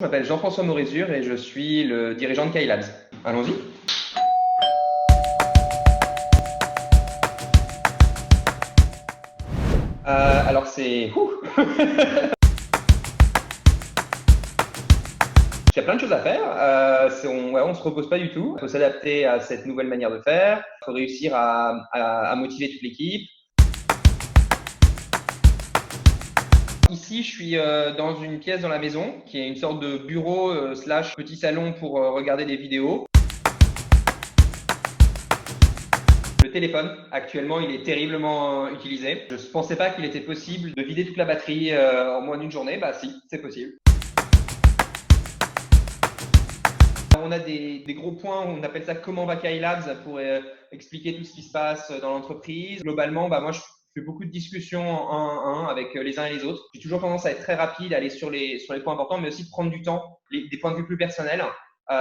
Je m'appelle Jean-François Morézur et je suis le dirigeant de Kylabs. Allons-y. Alors c'est... Il y a plein de choses à faire. On se repose pas du tout. Il faut s'adapter à cette nouvelle manière de faire. Il faut réussir à motiver toute l'équipe. Ici, je suis dans une pièce dans la maison qui est une sorte de bureau slash petit salon pour regarder des vidéos. Le téléphone, actuellement, il est terriblement utilisé. Je ne pensais pas qu'il était possible de vider toute la batterie en moins d'une journée. Bah si, c'est possible. On a des gros points, on appelle ça comment va Kylabs pour expliquer tout ce qui se passe dans l'entreprise. Globalement, moi je fais beaucoup de discussions en 1 avec les uns et les autres. J'ai toujours tendance à être très rapide, à aller sur les points importants, mais aussi de prendre du temps, des points de vue plus personnels,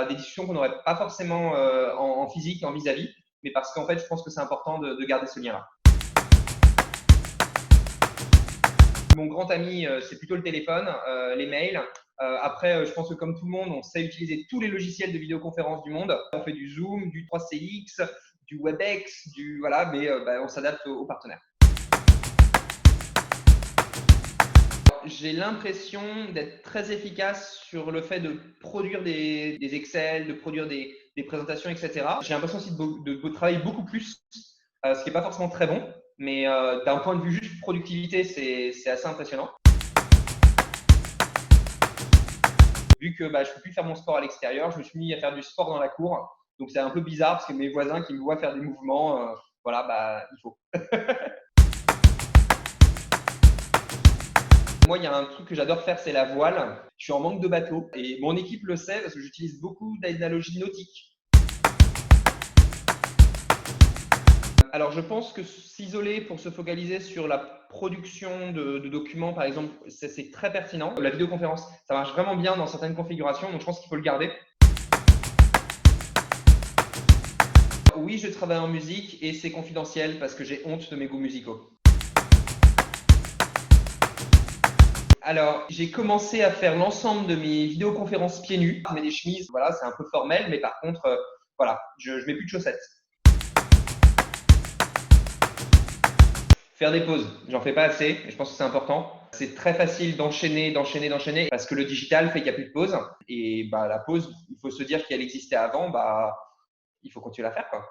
des discussions qu'on n'aurait pas forcément en physique, en vis-à-vis, mais parce qu'en fait, je pense que c'est important de garder ce lien-là. Mon grand ami, c'est plutôt le téléphone, les mails. Après, je pense que comme tout le monde, on sait utiliser tous les logiciels de vidéoconférence du monde. On fait du Zoom, du 3CX, du WebEx, mais on s'adapte aux partenaires. J'ai l'impression d'être très efficace sur le fait de produire des Excel, de produire des présentations, etc. J'ai l'impression aussi de travailler beaucoup plus, ce qui n'est pas forcément très bon, mais d'un point de vue juste productivité, c'est assez impressionnant. Vu que je ne peux plus faire mon sport à l'extérieur, je me suis mis à faire du sport dans la cour. Donc c'est un peu bizarre parce que mes voisins qui me voient faire des mouvements, il faut. Moi, il y a un truc que j'adore faire, c'est la voile. Je suis en manque de bateau et mon équipe le sait parce que j'utilise beaucoup d'analogies nautiques. Alors, je pense que s'isoler pour se focaliser sur la production de documents, par exemple, c'est très pertinent. La vidéoconférence, ça marche vraiment bien dans certaines configurations, donc je pense qu'il faut le garder. Oui, je travaille en musique et c'est confidentiel parce que j'ai honte de mes goûts musicaux. Alors, j'ai commencé à faire l'ensemble de mes vidéoconférences pieds nus. Je mets des chemises, voilà, c'est un peu formel, mais par contre, je mets plus de chaussettes. Faire des pauses, j'en fais pas assez, et je pense que c'est important. C'est très facile d'enchaîner, parce que le digital fait qu'il n'y a plus de pause. Et la pause, il faut se dire qu'elle existait avant, il faut continuer à la faire, quoi.